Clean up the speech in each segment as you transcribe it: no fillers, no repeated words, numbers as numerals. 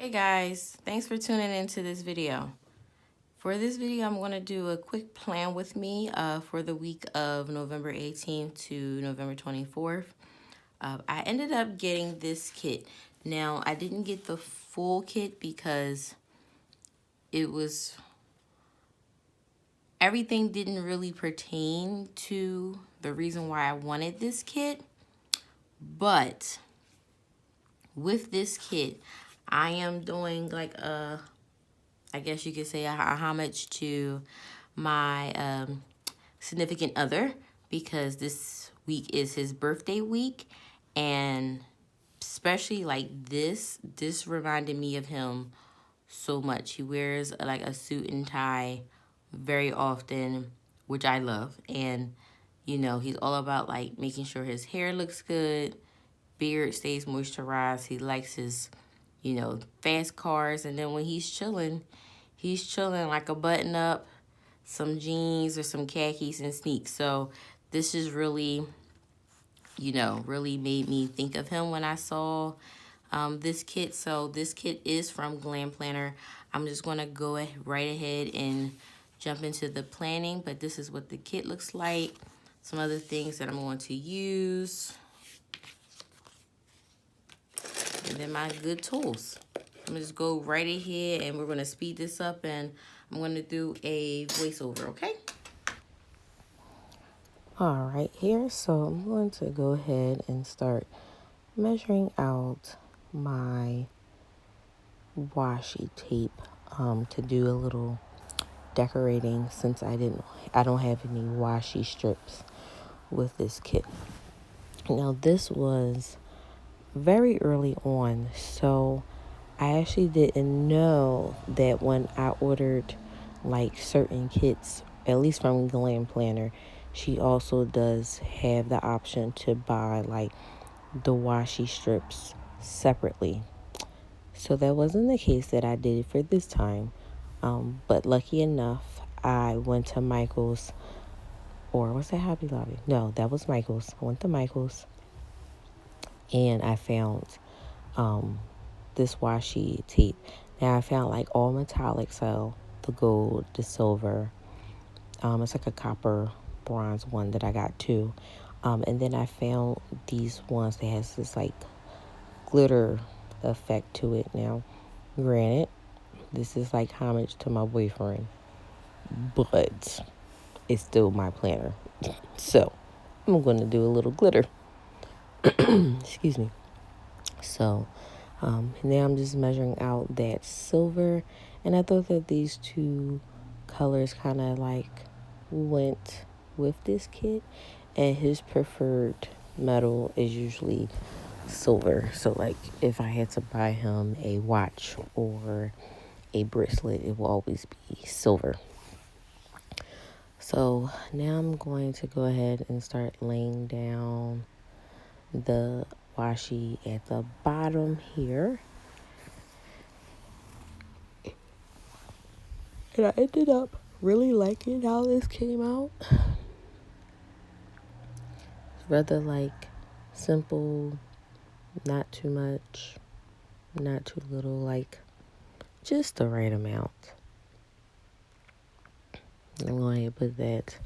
Hey guys, thanks for tuning into this video. For this video, I'm going to do a quick plan with me for the week of November 18th to November 24th. I ended up getting this kit. Now, I didn't get the full kit because everything didn't really pertain to the reason why I wanted this kit. But with this kit, I am doing like I guess you could say a homage to my significant other because this week is his birthday week, and especially like this reminded me of him so much. He wears like a suit and tie very often, which I love, and he's all about like making sure his hair looks good, beard stays moisturized. He likes his fast cars, and then when he's chilling like a button up, some jeans or some khakis and sneaks. So this is really, really made me think of him when I saw this kit. So this kit is from Glam Planner. I'm just going to go right ahead and jump into the planning, but this is what the kit looks like. Some other things that I'm going to use. And then my good tools. I'm going to just go right ahead and we're going to speed this up, and I'm going to do a voiceover, okay? All right, here, so I'm going to go ahead and start measuring out my washi tape to do a little decorating, since I don't have any washi strips with this kit. Now this was very early on, so I actually didn't know that when I ordered like certain kits, at least from Glam Planner, she also does have the option to buy like the washi strips separately. So that wasn't the case that I did for this time. But lucky enough, I went to Michael's, or was that Hobby Lobby? No, that was Michael's. I went to Michael's and I found this washi tape. Now I found like all metallic, so the gold, the silver. It's like a copper bronze one that I got too. And then I found these ones that has this like glitter effect to it. Now, granted, this is like homage to my boyfriend, but it's still my planner. So I'm going to do a little glitter. Excuse me. So now I'm just measuring out that silver, and I thought that these two colors kind of like went with this kit, and his preferred metal is usually silver. So like if I had to buy him a watch or a bracelet, it will always be silver. So now I'm going to go ahead and start laying down the washi at the bottom here. And I ended up really liking how this came out. It's rather like simple, not too much, not too little, like just the right amount. I'm going to put that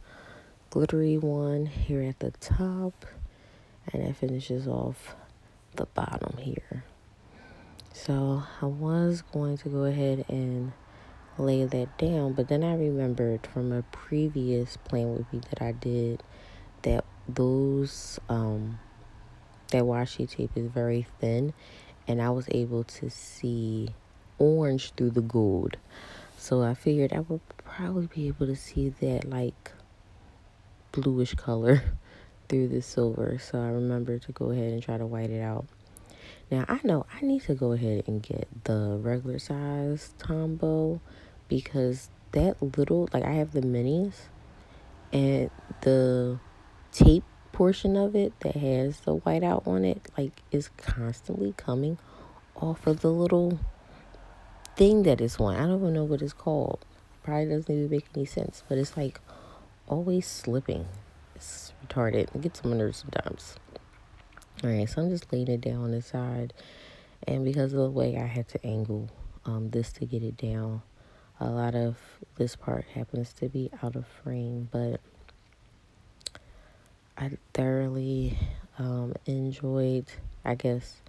glittery one here at the top, and that finishes off the bottom here. So I was going to go ahead and lay that down, but then I remembered from a previous plan with me that I did that those that washi tape is very thin, and I was able to see orange through the gold. So I figured I would probably be able to see that like bluish color through the silver. So I remember to go ahead and try to white it out. Now I know I need to go ahead and get the regular size Towbow, because that little, like I have the minis, and the tape portion of it that has the whiteout on it like is constantly coming off of the little thing that it's on. I don't even know what it's called. Probably doesn't even make any sense, but it's like always slipping. It's retarded. It gets on my nerves sometimes. Alright, so I'm just laying it down on the side, And because of the way I had to angle this to get it down, a lot of this part happens to be out of frame, but I thoroughly enjoyed, I guess,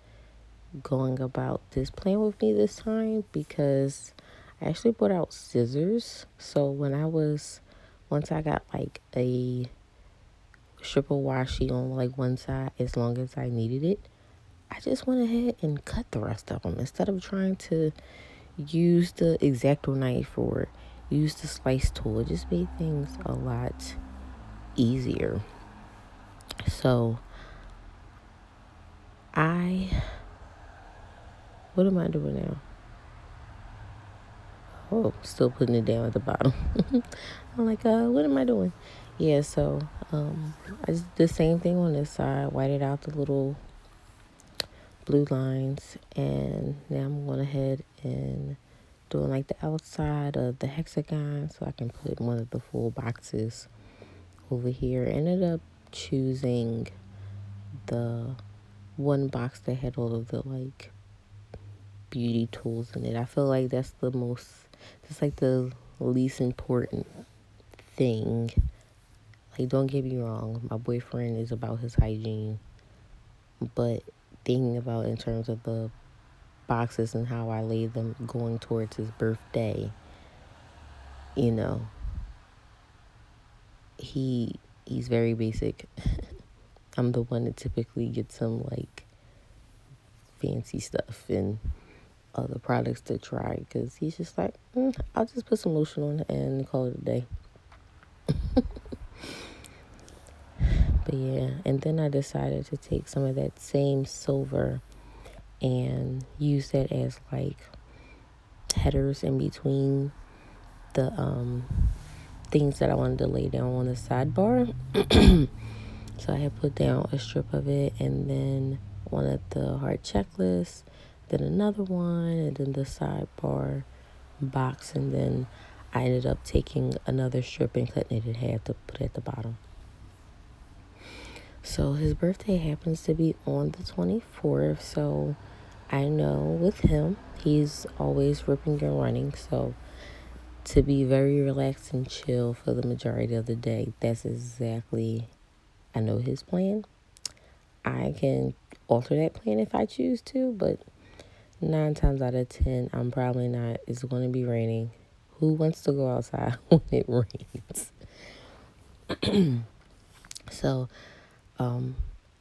going about this plan with me this time, because I actually brought out scissors. So once I got like a strip of washi on like one side, as long as I needed it, I just went ahead and cut the rest of them instead of trying to use the X-Acto knife or use the slice tool. It just made things a lot easier. So what am I doing now? Oh, still putting it down at the bottom. I'm like, what am I doing? Yeah, so I just did the same thing on this side, whited out the little blue lines, and now I'm going ahead and doing like the outside of the hexagon so I can put one of the full boxes over here. Ended up choosing the one box that had all of the like beauty tools in it. I feel like that's like the least important thing. Like, don't get me wrong, my boyfriend is about his hygiene, but thinking about in terms of the boxes and how I lay them going towards his birthday, you know, he's very basic. I'm the one that typically gets him like fancy stuff and other products to try, because he's just like, I'll just put some lotion on and call it a day. But yeah, and then I decided to take some of that same silver and use that as like headers in between the things that I wanted to lay down on the sidebar. So I had put down a strip of it, and then one of the heart checklists, then another one, and then the sidebar box, and then I ended up taking another strip and cutting it in half to put at the bottom. So his birthday happens to be on the 24th, so I know with him, he's always ripping and running, so to be very relaxed and chill for the majority of the day, that's exactly, I know his plan. I can alter that plan if I choose to, but 9 times out of 10, I'm probably not. It's going to be raining. Who wants to go outside when it rains? So,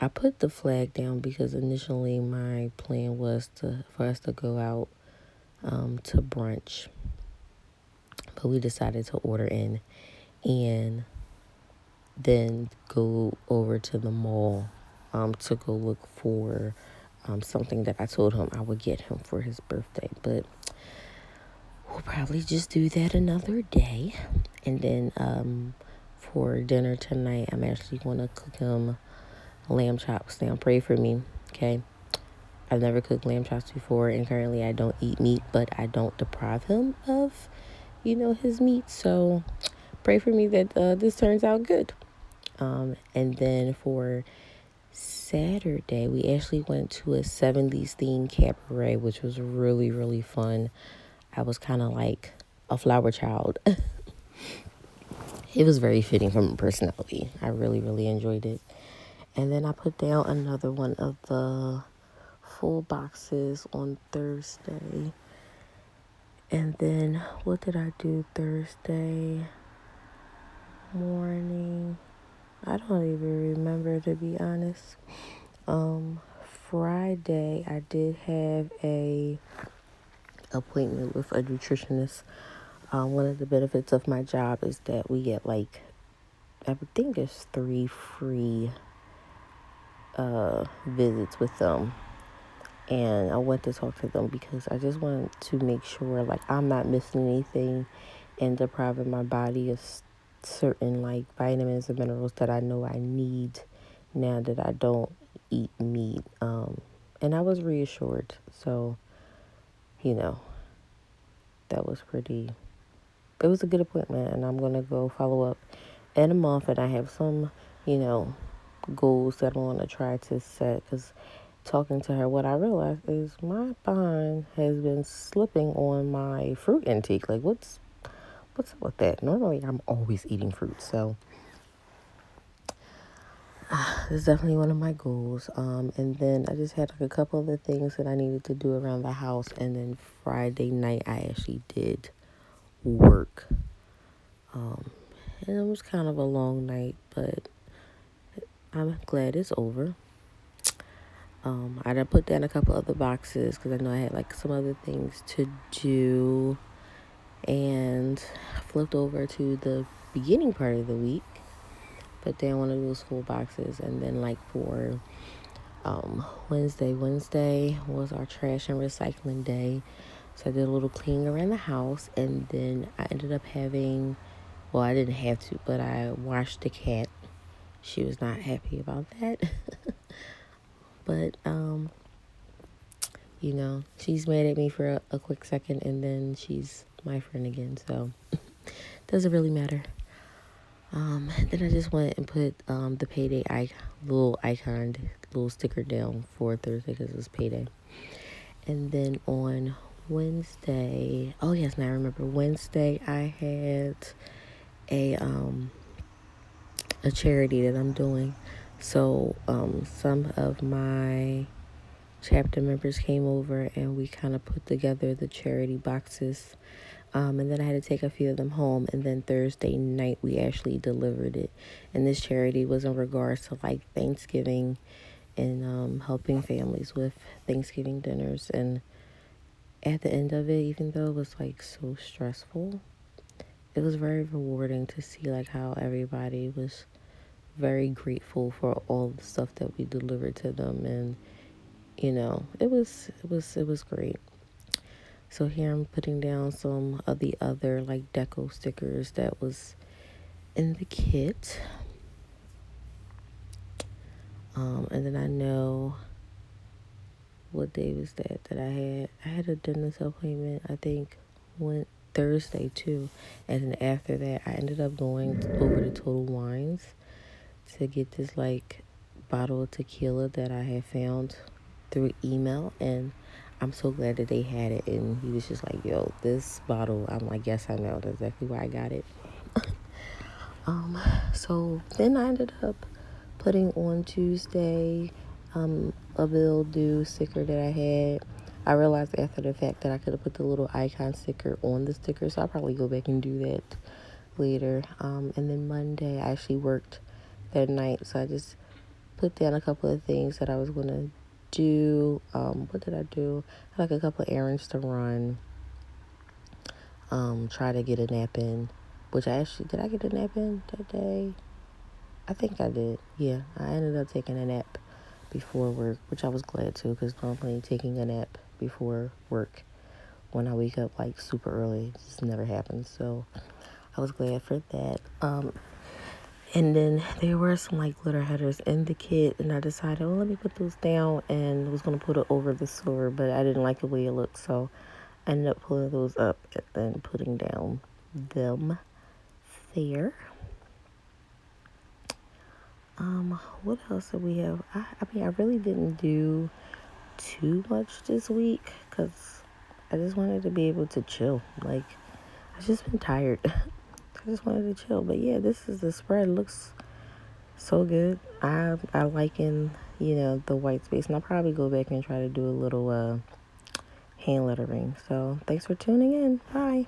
I put the flag down because initially my plan was for us to go out to brunch, but we decided to order in and then go over to the mall to go look for something that I told him I would get him for his birthday. But we'll probably just do that another day. And then for dinner tonight, I'm actually going to cook him lamb chops. Now, pray for me, okay? I've never cooked lamb chops before, and currently I don't eat meat, but I don't deprive him of, his meat. So pray for me that this turns out good. And then for Saturday, we actually went to a 70s themed cabaret, which was really, really fun. I was kind of like a flower child. It was very fitting for my personality. I really, really enjoyed it. And then I put down another one of the full boxes on Thursday. And then what did I do Thursday morning? I don't even remember, to be honest. Friday, I did have a appointment with a nutritionist. One of the benefits of my job is that we get like, I think there's 3 free visits with them. And I went to talk to them because I just wanted to make sure like I'm not missing anything and depriving my body of certain like vitamins and minerals that I know I need now that I don't eat meat. And I was reassured. So, that was it was a good appointment, and I'm going to go follow up in a month, and I have some, goals that I want to try to set, because talking to her, what I realized is my behind has been slipping on my fruit intake. Like, what's up with that? Normally, I'm always eating fruit, so this is definitely one of my goals. And then I just had like a couple of the things that I needed to do around the house, and then Friday night I actually did work. And it was kind of a long night, but I'm glad it's over. I done put down a couple other boxes because I know I had like some other things to do, and flipped over to the beginning part of the week, put down one of those full boxes, and then like for Wednesday was our trash and recycling day, so I did a little cleaning around the house, and then I ended up having, well, I didn't have to, but I washed the cat. She was not happy about that. But she's mad at me for a quick second, and then she's my friend again, so doesn't really matter. Then I just went and put the payday little icon, little sticker down for Thursday because it was payday. And then on Wednesday, oh yes, now I remember, Wednesday I had a charity that I'm doing. So some of my chapter members came over and we kind of put together the charity boxes. And then I had to take a few of them home. And then Thursday night, we actually delivered it. And this charity was in regards to like Thanksgiving and helping families with Thanksgiving dinners. And at the end of it, even though it was like so stressful, it was very rewarding to see like how everybody was very grateful for all the stuff that we delivered to them. And it was great. So here I'm putting down some of the other like deco stickers that was in the kit. And then I know, what day was that I had a dentist appointment, I think went Thursday too. And then after that I ended up going over to Total Wines to get this like bottle of tequila that I had found through email, and I'm so glad that they had it. And he was just like, yo, this bottle, I'm like, yes, I know, that's exactly why I got it. So then I ended up putting on Tuesday a bill due sticker that I had. I realized after the fact that I could have put the little icon sticker on the sticker, so I'll probably go back and do that later. And then Monday I actually worked that night, so I just put down a couple of things that I was going to do. What did I do? I had like a couple of errands to run. Try to get a nap in, which did I get a nap in that day? I think I did. Yeah, I ended up taking a nap before work, which I was glad to, because normally taking a nap before work when I wake up like super early just never happens. So I was glad for that. And then there were some like glitter headers in the kit, and I decided, well, let me put those down, and was going to put it over the silver, but I didn't like the way it looked, so I ended up pulling those up and then putting down them there. What else did we have? I mean, I really didn't do too much this week because I just wanted to be able to chill. Like, I've just been tired. I just wanted to chill. But yeah, this is the spread. Looks so good. I liking, the white space. And I'll probably go back and try to do a little hand lettering. So thanks for tuning in. Bye.